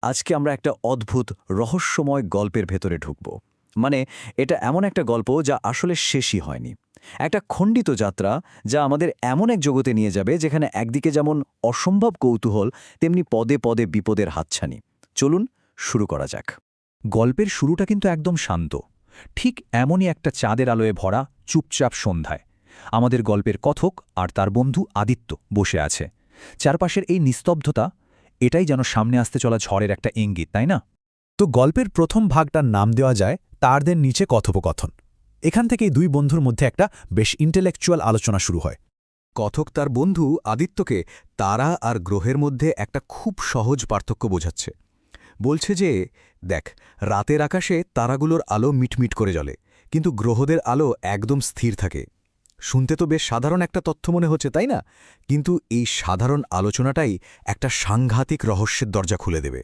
আজকে আমরা একটা অদ্ভুত রহস্যময় গল্পের ভেতরে ঢুকব। মানে এটা এমন একটা গল্প যা আসলে শেষই হয়নি। একটা খণ্ডিত যাত্রা যা আমাদের এমন এক জগতে নিয়ে যাবে যেখানে একদিকে যেমন অসম্ভব কৌতূহল, তেমনি পদে পদে বিপদের হাতছানি। চলুন শুরু করা যাক। গল্পের শুরুটা কিন্তু একদম শান্ত। ঠিক এমনই একটা চাঁদের আলোয় ভরা চুপচাপ সন্ধ্যায় আমাদের গল্পের কথক আর তার বন্ধু আদিত্য বসে আছে। চারপাশের এই নিস্তব্ধতা, এটাই যেন সামনে আসতে চলা ঝড়ের একটা ইঙ্গিত, তাই না? তো গল্পের প্রথম ভাগটার নাম দেওয়া যায় তারদের নিচে কথোপকথন। এখান থেকেই দুই বন্ধুর মধ্যে একটা বেশ ইন্টেলেকচুয়াল আলোচনা শুরু হয়। কথক তার বন্ধু আদিত্যকে তারা আর গ্রহের মধ্যে একটা খুব সহজ পার্থক্য বোঝাচ্ছে। বলছে যে, দেখ, রাতের আকাশে তারাগুলোর আলো মিটমিট করে জ্বলে, কিন্তু গ্রহদের আলো একদম স্থির থাকে। শুনতে তো বেশ সাধারণ একটা তথ্য মনে হচ্ছে, তাই না? কিন্তু এই সাধারণ আলোচনাটাই একটা সাংঘাতিক রহস্যের দরজা খুলে দেবে।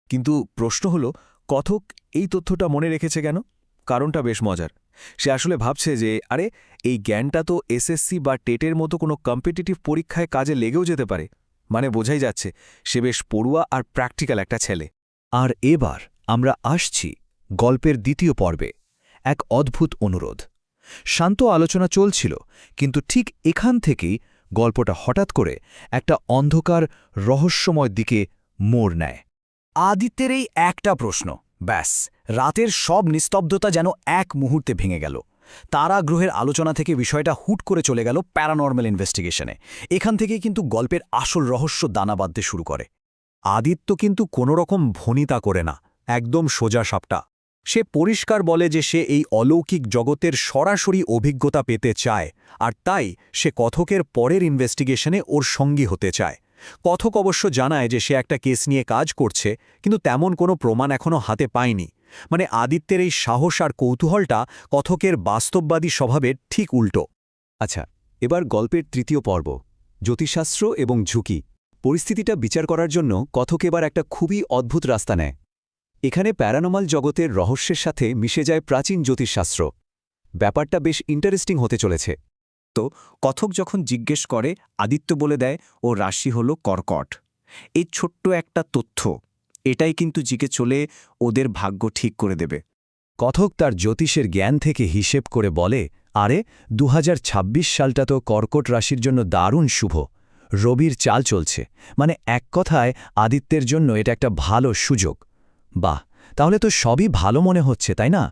কিন্তু প্রশ্ন হলো, কথক এই তথ্যটা মনে রেখেছে কেন? কারণটা বেশ মজার। সে আসলে ভাবছে যে আরে, এই জ্ঞানটা তো এসএসসি বা টেটের মতো কোনো কম্পিটিটিভ পরীক্ষায় কাজে লেগেও যেতে পারে। মানে বোঝাই যাচ্ছে সে বেশ পড়ুয়া আর প্র্যাকটিক্যাল একটা ছেলে। আর এবার আমরা আসছি গল্পের দ্বিতীয় পর্বে, এক অদ্ভুত অনুরোধ। শান্ত আলোচনা চলছিল, কিন্তু ঠিক এখান থেকেই গল্পটা হঠাৎ করে একটা অন্ধকার রহস্যময় দিকে মোড় নেয়। আদিত্যের এই একটা প্রশ্ন, ব্যাস রাতের সব নিস্তব্ধতা যেন এক মুহূর্তে ভেঙে গেল। তারা গ্রহের আলোচনা থেকে বিষয়টা হুট করে চলে গেল প্যারানর্মাল ইনভেস্টিগেশনে। এখান থেকেই কিন্তু গল্পের আসল রহস্য দানা বাঁধতে শুরু করে। আদিত্য কিন্তু কোনোরকম ভনিতা করে না, একদম সোজা সাপটা। সে পরিষ্কার বলে যে সে এই অলৌকিক জগতের সরাসরি অভিজ্ঞতা পেতে চায়, আর তাই সে কথকের পরের ইনভেস্টিগেশনে ওর সঙ্গী হতে চায়। কথক অবশ্য জানায় যে সে একটা কেস নিয়ে কাজ করছে, কিন্তু তেমন কোনো প্রমাণ এখনও হাতে পায়নি। মানে আদিত্যের এই সাহস আর কৌতূহলটা কথকের বাস্তববাদী স্বভাবের ঠিক উল্টো। আচ্ছা, এবার গল্পের তৃতীয় পর্ব, জ্যোতিষশাস্ত্র এবং ঝুঁকি। পরিস্থিতিটা বিচার করার জন্য কথক এবার একটা খুবই অদ্ভুত রাস্তা নেয়। এখানে প্যারানর্মাল জগতের রহস্যের সাথে মিশে যায় প্রাচীন জ্যোতিষশাস্ত্র। ব্যাপারটা বেশ ইন্টারেস্টিং হতে চলেছে। তো কথক যখন জিজ্ঞেস করে, আদিত্য বলে দেয় ও রাশি হল কর্কট। এই ছোট্ট একটা তথ্য, এটাই কিন্তু জিকে চলে ওদের ভাগ্য ঠিক করে দেবে। কথক তার জ্যোতিষের জ্ঞান থেকে হিসেব করে বলে, আরে 2026 সালটা তো কর্কট রাশির জন্য দারুণ শুভ। রবির চাল চলছে, মানে এক কথায় আদিত্যের জন্য এটা একটা ভালো সুযোগ। বাহ, তাহলে তো সবই ভালো মনে হচ্ছে, তাই না?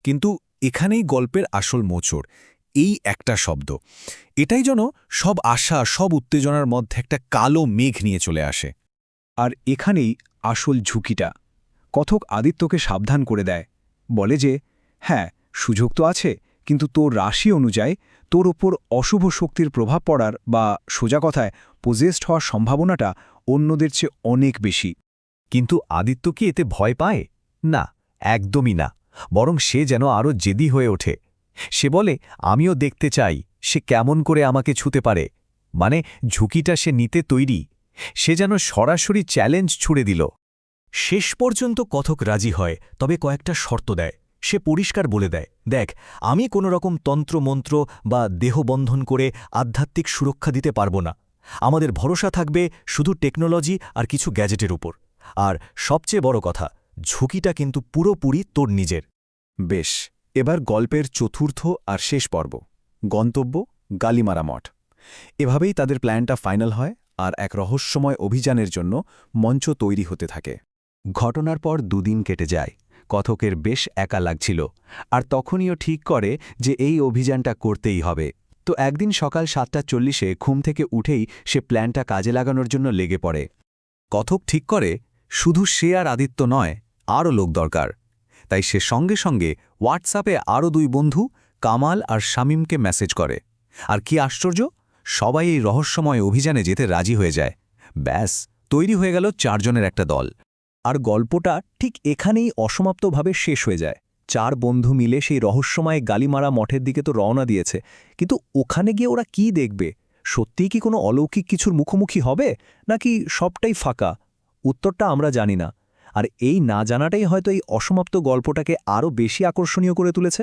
কিন্তু এখানেই গল্পের আসল মোচড়, এই একটা শব্দ। এটাই যেন সব আশা, সব উত্তেজনার মধ্যে একটা কালো মেঘ নিয়ে চলে আসে। আর এখানেই আসল ঝুঁকিটা। কথক আদিত্যকে সাবধান করে দেয়, বলে যে হ্যাঁ, সুযোগ তো আছে, কিন্তু তোর রাশি অনুযায়ী তোর ওপর অশুভ শক্তির প্রভাব পড়ার বা সোজা কথায় পজেসড হওয়ার সম্ভাবনাটা অন্যদের চেয়ে অনেক বেশি। কিন্তু আদিত্য কি এতে ভয় পায়? না, একদমই না। বরং সে যেন আরও জেদি হয়ে ওঠে। সে বলে, আমিও দেখতে চাই সে কেমন করে আমাকে ছুঁতে পারে। মানে ঝুঁকিটা সে নিতে তৈরি। সে যেন সরাসরি চ্যালেঞ্জ ছুড়ে দিল। শেষ পর্যন্ত কথক রাজি হয়, তবে কয়েকটা শর্ত দেয়। সে পরিষ্কার বলে দেয়, দেখ, আমি কোনো রকম তন্ত্রমন্ত্র বা দেহবন্ধন করে আধ্যাত্মিক সুরক্ষা দিতে পারব না। আমাদের ভরসা থাকবে শুধু টেকনোলজি আর কিছু গ্যাজেটের উপর। আর সবচেয়ে বড় কথা, ঝুঁকিটা কিন্তু পুরোপুরি তোর নিজের। বেশ, এবার গল্পের চতুর্থ আর শেষ পর্ব, গন্তব্য গালিমারা মঠ। এভাবেই তাদের প্ল্যানটা ফাইনাল হয়, আর এক রহস্যময় অভিযানের জন্য মঞ্চ তৈরি হতে থাকে। ঘটনার পর দুদিন কেটে যায়। কথকের বেশ একা লাগছিল, আর তখনইও ঠিক করে যে এই অভিযানটা করতেই হবে। তো একদিন সকাল 7:40 ঘুম থেকে উঠেই সে প্ল্যানটা কাজে লাগানোর জন্য লেগে পড়ে। কথক ঠিক করে শুধু সে আর আদিত্য নয়, আরও লোক দরকার। তাই সে সঙ্গে সঙ্গে হোয়াটসঅ্যাপে আরও দুই বন্ধু, কামাল আর শামীমকে মেসেজ করে। আর কি আশ্চর্য, সবাই এই রহস্যময় অভিযানে যেতে রাজি হয়ে যায়। ব্যাস, তৈরি হয়ে গেল 4 জনের একটা দল। আর গল্পটা ঠিক এখানেই অসমাপ্তভাবে শেষ হয়ে যায়। 4 বন্ধু মিলে সেই রহস্যময় গালিমারা মঠের দিকে তো রওনা দিয়েছে, কিন্তু ওখানে গিয়ে ওরা কি দেখবে? সত্যিই কি কোনো অলৌকিক কিছুর মুখোমুখি হবে, নাকি সবটাই ফাঁকা? উত্তরটা আমরা জানি না। আর এই না জানাটাই হয়তো এই অসমাপ্ত গল্পটাকে আরও বেশি আকর্ষণীয় করে তুলেছে।